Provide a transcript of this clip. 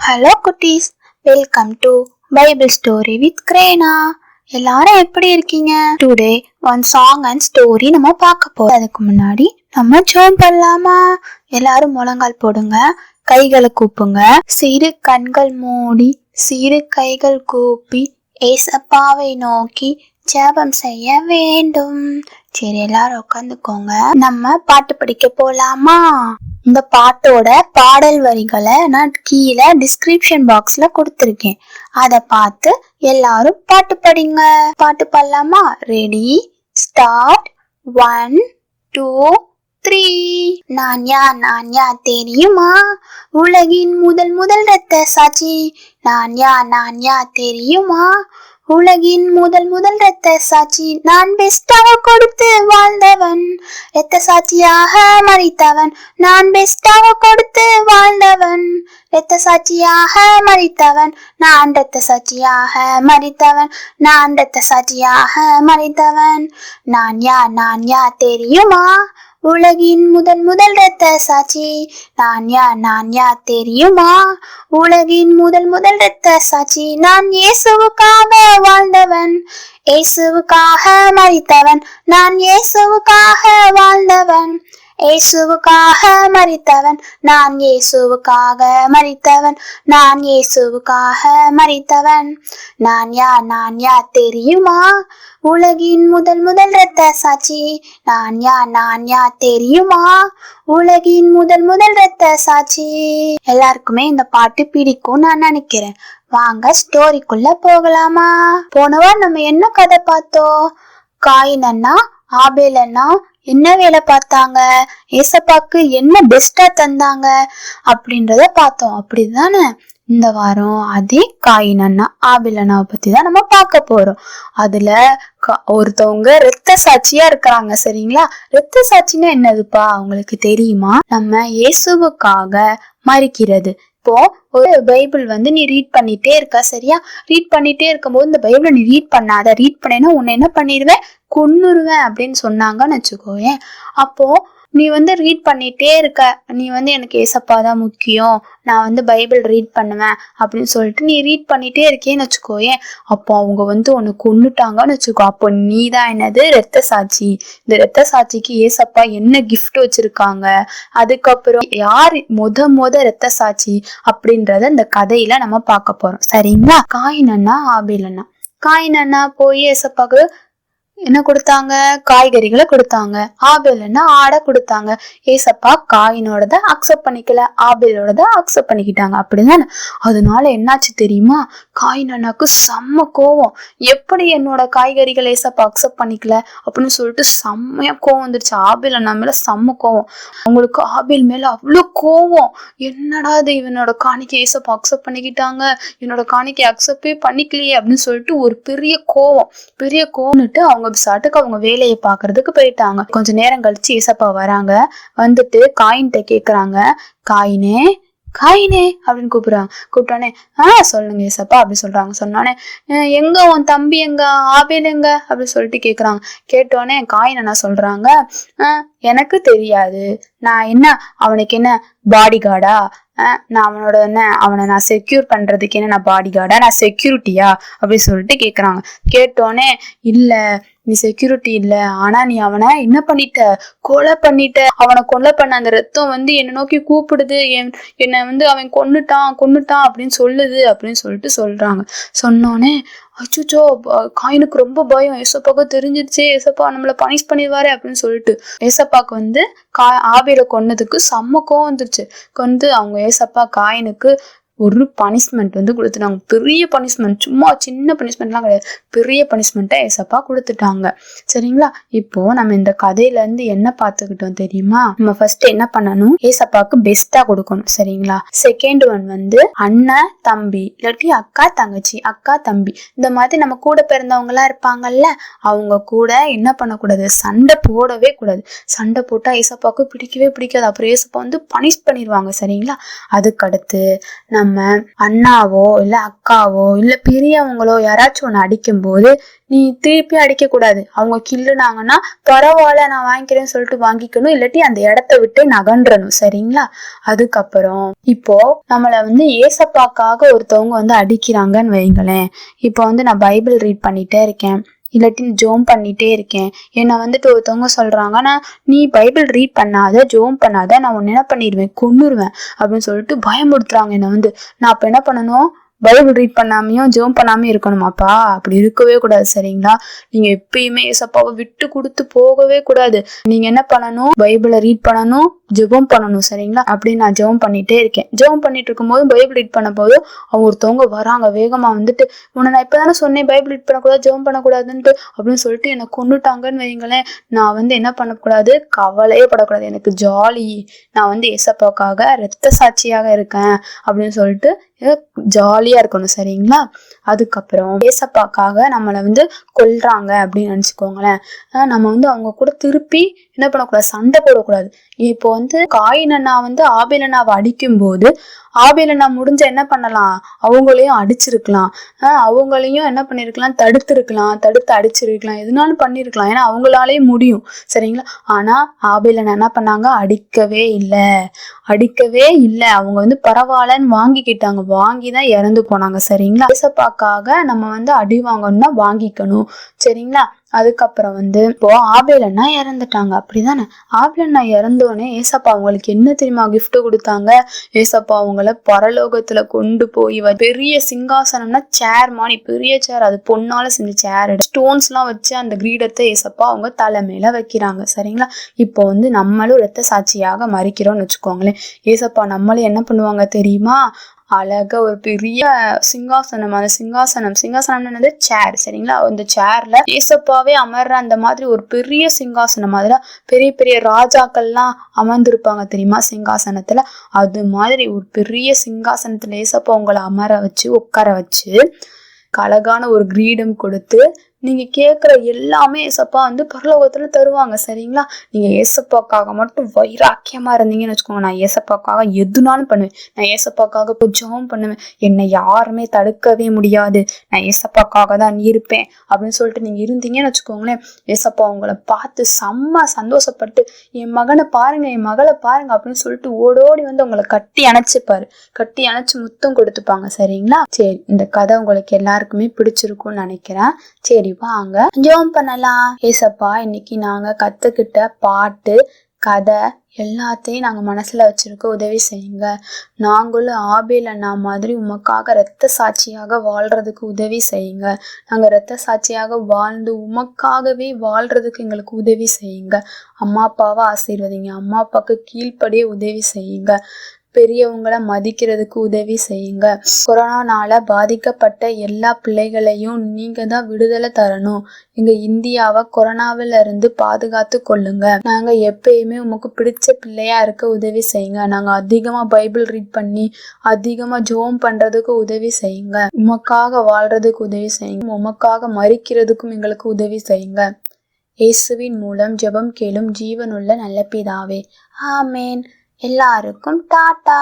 Hello குட்டீஸ், welcome to Bible story with Grena. எல்லாரும் எப்படி இருக்கீங்க? Today one song and story நம்ம பார்க்க போறோம். அதுக்கு முன்னாடி நம்ம ஜெபம் பண்ணலாமா? எல்லாரும் முழங்கால் போடுங்க, கைகளை கூப்புங்க. சிறு கண்கள் மூடி சிறு கைகள் கூப்பி ஏசப்பாவை நோக்கி ஜெபம் செய்ய வேண்டும். சரி, எல்லாரும் உட்காந்துக்கோங்க. நம்ம பாட்டு படிக்க போலாமா? இந்த பாட்டோட பாடல் வரிகளை நான் கீழே டிஸ்கிரிப்ஷன் பாக்ஸ்ல கொடுத்துருக்கேன். அதை பார்த்து எல்லாரும் பாட்டு படிங்க. பாட்டு பாடலாமா? Ready, start. 1 2 3. நான் யார் தெரியுமா? உலகின் முதல் இரத்த சாட்சி. நான் யார் தெரியுமா? உலகின் முதல் இரத்த சாட்சி. நான் பெஸ்டாக கொடுத்து வாழ்ந்தவன், இரத்த சாட்சியாக மரித்தவன். நான் பெஸ்டாக கொடுத்து வாழ்ந்தவன், இரத்த சாட்சியாக மரித்தவன். நான் இரத்த சாட்சியாக மரித்தவன். நான் இரத்த சாட்சியாக மரித்தவன். நான் யார் தெரியுமா? உலகின் முதல் இரத்த சாட்சி. நான் யார் தெரியுமா? உலகின் முதல் இரத்த சாட்சி. நான் இயேசுவுக்காக வாழ்ந்தவன், இயேசுவுக்காக மரித்தவன். நான் இயேசுவுக்காக வாழ்ந்தவன், இயேசுவுக்காக மரித்தவன். நான் இயேசுவுக்காக மரித்தவன். நான் இயேசுவுக்காக மரித்தவன். நான் யார் தெரியுமா? உலகின் முதல் இரத்த சாட்சி. நான் யார் தெரியுமா? உலகின் முதல் இரத்த சாட்சி. எல்லாருக்குமே இந்த பாட்டு பிடிக்கும் நான் நினைக்கிறேன். வாங்க ஸ்டோரிக்குள்ள போகலாமா? போனவா நம்ம என்ன கதை பார்த்தோம்? காயின் அண்ணா ஆபேல் அண்ணா என்ன வேலை பார்த்தாங்க, ஏசப்பாக்கு என்ன பெஸ்டா தந்தாங்க அப்படின்றத பார்த்தோம். அப்படிதானே? இந்த வாரம் அதே காயின் அண்ணா ஆபேல் அண்ணாவை பத்தி தான் நம்ம பார்க்க போறோம். அதுல ஒருத்தவங்க இரத்த சாட்சியா இருக்கிறாங்க. சரிங்களா? இரத்த சாட்சின்னா என்னதுப்பா உங்களுக்கு தெரியுமா? நம்ம இயேசுவுக்காக மரிக்கிறது. இப்போ ஒரு பைபிள் நீ ரீட் பண்ணிட்டே இருக்க, சரியா? ரீட் பண்ணிட்டே இருக்கும்போது இந்த பைபிளை நீ ரீட் பண்ணேன்னா உன்னை என்ன பண்ணிடுவேன், கொன்னுருவேன் அப்படின்னு சொன்னாங்கன்னு வச்சுக்கோயேன். அப்போ நீ ரீட் பண்ணிட்டே இருக்க, நீ எனக்கு ஏசப்பா தான் முக்கியம், நான் பைபிள் ரீட் பண்ணுவேன் அப்படின்னு சொல்லிட்டு நீ ரீட் பண்ணிட்டே இருக்கேன்னு வச்சுக்கோயேன். அப்போ அவங்க உன்னை கொன்னுட்டாங்கன்னு வச்சுக்கோ. அப்போ நீ தான் என்னது, இரத்த சாட்சி. இந்த இரத்த சாட்சிக்கு ஏசப்பா என்ன கிஃப்ட் வச்சிருக்காங்க, அதுக்கப்புறம் யார் முத இரத்த சாட்சி அப்படின்றத இந்த கதையில நம்ம பார்க்க போறோம். சரிங்களா? காயின் அண்ணா ஆபேல் அண்ணா. காயின் அண்ணா போய் ஏசப்பாக்கு என்ன கொடுத்தாங்க? காய்கறிகளை கொடுத்தாங்க. ஆபேல் அண்ணா ஆடை கொடுத்தாங்க. ஏசப்பா காயினோடத அக்செப்ட் பண்ணிக்கல, ஆபேலோடத அக்செப்ட் பண்ணிக்கிட்டாங்க. அப்படிதானே? அதனால என்னாச்சு தெரியுமா? காயின் அண்ணாக்கு செம்ம கோவம். எப்படி என்னோட காய்கறிகளை ஏசப்பா அக்செப்ட் பண்ணிக்கல அப்படின்னு சொல்லிட்டு செம்மையா கோவம் வந்துருச்சு. ஆபேல் அண்ணா மேல செம்ம கோவம். அவங்களுக்கு ஆபேல் மேல அவ்வளவு கோவம். என்னடா இது, இவனோட காணிக்கை ஏசப்பா அக்செப்ட் பண்ணிக்கிட்டாங்க, என்னோட காணிக்கை அக்செப்டே பண்ணிக்கலையே அப்படின்னு சொல்லிட்டு ஒரு பெரிய கோவம்னுட்டு அவங்க சாட்டுக்கு அவங்க வேலையை பாக்குறதுக்கு போயிட்டாங்க. கொஞ்ச நேரம் கழிச்சு ஏசப்பா வராங்க. வந்துட்டு காயின்ட்ட கேக்குறாங்க, காயினே அப்படின்னு கூப்பிட்டோன்னே சொல்லுங்க ஏசப்பா அப்படி சொல்றாங்க. சொன்னோன்னே எங்க உன் தம்பி எங்க, ஆபேல் எங்க அப்படின்னு சொல்லிட்டு கேக்குறாங்க. கேட்டோன்னே காயின் என்ன சொல்றாங்க, எனக்கு தெரியாது, நான் என்ன அவனுக்கு என்ன பாடி கார்டா, நான் அவனோட அவனை நான் செக்யூர் பண்றதுக்கு என்ன நான் பாடி கார்டா, நான் செக்யூரிட்டியா அப்படின்னு சொல்லிட்டு கேக்குறாங்க. கேட்டோன்னே இல்ல நீ செக்யூரிட்டி இல்ல, ஆனா நீ அவனை என்ன பண்ணிட்ட, கொலை பண்ணிட்ட. அவனை கொலை பண்ண அந்த ரத்தம் என்ன நோக்கி கூப்பிடுது, என்னை அவன் கொன்னுட்டான் அப்படின்னு சொல்லுது அப்படின்னு சொல்லிட்டு சொல்றாங்க. சொன்னோன்னே அச்சோ, காயினுக்கு ரொம்ப பயம். ஏசப்பாக்கு தெரிஞ்சிருச்சே, ஏசப்பா நம்மளை பனிஷ் பண்ணிடுவாரு அப்படின்னு சொல்லிட்டு ஏசப்பாக்கு ஆபேலை கொன்னதுக்கு செம்ம கோவம் வந்துருச்சு. அவங்க ஏசப்பா காயினுக்கு ஒரு பனிஷ்மெண்ட் கொடுத்துட்டாங்க. பெரிய பனிஷ்மெண்ட், சும்மா சின்ன பனிஷ்மெண்ட்லாம் கிடையாது, பெரிய பனிஷ்மெண்ட்டை ஏசப்பா கொடுத்துட்டாங்க. சரிங்களா? இப்போ நம்ம இந்த கதையில இருந்து என்ன பார்த்துக்கிட்டோம் தெரியுமா? நம்ம ஃபர்ஸ்ட் என்ன பண்ணணும், ஏசப்பாக்கு பெஸ்டா கொடுக்கணும். சரிங்களா? செகண்ட் ஒன் அண்ணன் தம்பி, இல்லாட்டி அக்கா தங்கச்சி, அக்கா தம்பி, இந்த மாதிரி நம்ம கூட பிறந்தவங்க எல்லாம் இருப்பாங்கல்ல, அவங்க கூட என்ன பண்ணக்கூடாது, சண்டை போடவே கூடாது. சண்டை போட்டா ஏசப்பாக்கு பிடிக்கவே பிடிக்காது. அப்புறம் ஏசப்பா பனிஷ் பண்ணிடுவாங்க. சரிங்களா? அதுக்கடுத்து நம்ம நம்ம அண்ணாவோ இல்ல அக்காவோ இல்ல பெரியவங்களோ யாராச்சும் ஒண்ணு அடிக்கும் போது நீ திருப்பி அடிக்க கூடாது. அவங்க கிள்ளுனாங்கன்னா பரவாயில்ல நான் வாங்கிக்கிறேன்னு சொல்லிட்டு வாங்கிக்கணும், இல்லாட்டி அந்த இடத்த விட்டு நகன்றணும். சரிங்களா? அதுக்கப்புறம் இப்போ நம்மள ஏசப்பாக்காக ஒருத்தவங்க அடிக்கிறாங்கன்னு வைங்களேன். இப்போ நான் பைபிள் ரீட் பண்ணிட்டே இருக்கேன், இல்லாட்டி ஜோம் பண்ணிட்டே இருக்கேன். என்னை ஒருத்தவங்க சொல்றாங்க, ஆனா நீ பைபிள் ரீட் பண்ணாத ஜோம் பண்ணாத, நான் உன்னை என்ன பண்ணிடுவேன், கொன்னுருவேன் அப்படின்னு சொல்லிட்டு பயமுறுத்துறாங்க என்னை. நான் அப்ப என்ன பண்ணணும்? பைபிள் ரீட் பண்ணாமையும் ஜெபம் பண்ணாமையும் இருக்கணுமாப்பா? அப்படி இருக்கவே கூடாது. சரிங்களா? நீங்க எப்பயுமே ஏசப்பாவை விட்டு கொடுத்து போகவே கூடாது. நீங்க என்ன பண்ணணும்? பைபிளை ரீட் பண்ணணும், ஜெபம் பண்ணணும். சரிங்களா? அப்படின்னு நான் ஜெபம் பண்ணிட்டே இருக்கேன். ஜெபம் பண்ணிட்டு இருக்கும் போது பைபிள் ரீட் பண்ண போது அவங்க ஒருத்தவங்க வராங்க வேகமா, உன்னை நான் இப்பதானே சொன்னேன் பைபிள் ரீட் பண்ணக்கூடாது ஜெபம் பண்ணக்கூடாதுன்ட்டு அப்படின்னு சொல்லிட்டு என்னை கொண்டுட்டாங்கன்னு வைங்களேன். நான் என்ன பண்ணக்கூடாது? கவலையே படக்கூடாது. எனக்கு ஜாலி, நான் ஏசப்பாவுக்காக இரத்த சாட்சியாக இருக்கேன் அப்படின்னு சொல்லிட்டு ஜாலியா இருக்கணும். சரிங்களா? அதுக்கப்புறம் ஏசப்பாக்காக நம்மளை கொல்றாங்க அப்படின்னு நினைச்சுக்கோங்களேன். நம்ம அவங்க கூட திருப்பி என்ன பண்ணக்கூடாது? சண்டை போடக்கூடாது. இப்போ காயின் அண்ணா ஆபேல் அண்ணாவை அடிக்கும் போது ஆபேல் அண்ணா முடிஞ்ச என்ன பண்ணலாம்? அவங்களையும் அடிச்சிருக்கலாம், அவங்களையும் என்ன பண்ணிருக்கலாம்? தடுத்து அடிச்சிருக்கலாம், எதுனாலும் பண்ணிருக்கலாம். ஏன்னா அவங்களாலேயும் முடியும். சரிங்களா? ஆனா ஆபேல் அண்ணா என்ன பண்ணாங்க? அடிக்கவே இல்லை. அவங்க பரவாயில்லன்னு வாங்கிக்கிட்டாங்க, வாங்கிதான் இறந்து போனாங்க. சரிங்களா? ஏசப்பாக்காக நம்ம அடி வாங்கணும்னா வாங்கிக்கணும். சரிங்களா? அதுக்கப்புறம் இப்போ ஆபேல் அண்ணா இறந்துட்டாங்க, அப்படிதானே? ஆபேல் அண்ணா இறந்தோடனே ஏசப்பா அவங்களுக்கு என்ன தெரியுமா கிஃப்ட் கொடுத்தாங்க? ஏசப்பா அவங்கள பரலோகத்துல கொண்டு போய் பெரிய சிங்காசனம்னா சேர் மாதிரி பெரிய சேர், அது பொன்னால செஞ்ச சேர், ஸ்டோன்ஸ் எல்லாம் வச்சு அந்த கிரீடத்தை ஏசப்பா அவங்க தலைமையில வைக்கிறாங்க. சரிங்களா? இப்போ நம்மளும் இரத்த சாட்சியாக மறிக்கிறோம்னு வச்சுக்கோங்களேன். ஏசப்பா நம்மளும் என்ன பண்ணுவாங்க தெரியுமா? அழகா ஒரு பெரிய சிங்காசனம், அந்த சிங்காசனம் என்னது? சேர். சரிங்களா? அந்த சேர்ல ஏசப்பாவே அமர்ற அந்த மாதிரி ஒரு பெரிய சிங்காசனம், அதுல பெரிய பெரிய ராஜாக்கள்லாம் அமர்ந்திருப்பாங்க தெரியுமா சிங்காசனத்துல? அது மாதிரி ஒரு பெரிய சிங்காசனத்துல ஏசப்பா உங்களை அமர வச்சு உட்கார வச்சு அழகான ஒரு கிரீடம் கொடுத்து நீங்க கேட்குற எல்லாமே ஏசப்பா பரலோகத்துல தருவாங்க. சரிங்களா? நீங்க ஏசப்பாக்காக மட்டும் வைராக்கியமா இருந்தீங்கன்னு வச்சுக்கோங்க, நான் ஏசப்பாக்காக எதுனாலும் பண்ணுவேன், நான் ஏசப்பாக்காக ஜெபம் பண்ணுவேன், என்னை யாருமே தடுக்கவே முடியாது, நான் ஏசப்பாக்காக தான் இருப்பேன் அப்படின்னு சொல்லிட்டு நீங்க இருந்தீங்கன்னு வச்சுக்கோங்களேன், ஏசப்பா உங்களை பார்த்து செம்ம சந்தோஷப்பட்டு என் மகனை பாருங்க, என் மகளை பாருங்க அப்படின்னு சொல்லிட்டு ஓடோடி உங்களை கட்டி அணைச்சு முத்தம் கொடுத்துப்பாங்க. சரிங்களா? சரி, இந்த கதை உங்களுக்கு எல்லாருக்குமே பிடிச்சிருக்கும்னு நினைக்கிறேன். சரி, வாங்க ஜெபம் பண்ணலாம். ஏசப்பா, இன்னைக்கு நாங்க கத்துக்கிட்ட பாட்டு கதை எல்லாத்தையும் நாங்க மனசுல வச்சிருக்க உதவி செய்யுங்க. நாங்களும் ஆபேல் அண்ணா மாதிரி உமக்காக இரத்த சாட்சியாக வாழ்றதுக்கு உதவி செய்யுங்க. நாங்க இரத்த சாட்சியாக வாழ்ந்து உமக்காகவே வாழ்றதுக்கு எங்களுக்கு உதவி செய்யுங்க. அம்மா அப்பாவை ஆசீர்வதிங்க. அம்மா அப்பாவுக்கு கீழ்ப்படியே உதவி செய்யுங்க. பெரியவங்களை மதிக்கிறதுக்கு உதவி செய்யுங்க. கொரோனானால பாதிக்கப்பட்ட எல்லா பிள்ளைகளையும் நீங்க தான் விடுதலை தரணும். எங்க இந்தியாவை கொரோனாவில இருந்து பாதுகாத்து கொள்ளுங்க. நாங்க எப்பயுமே உமக்கு பிடிச்ச பிள்ளையா இருக்க உதவி செய்யுங்க. நாங்க அதிகமா பைபிள் ரீட் பண்ணி அதிகமா ஜெபம் பண்றதுக்கு உதவி செய்யுங்க. உமக்காக வாழ்றதுக்கு உதவி செய்யுங்க. உமக்காக மறிக்கிறதுக்கும் எங்களுக்கு உதவி செய்யுங்க. இயேசுவின் மூலம் ஜெபம் கேளும் ஜீவனுள்ள நல்ல பிதாவே, ஆமேன். எல்லாருக்கும் டாடா.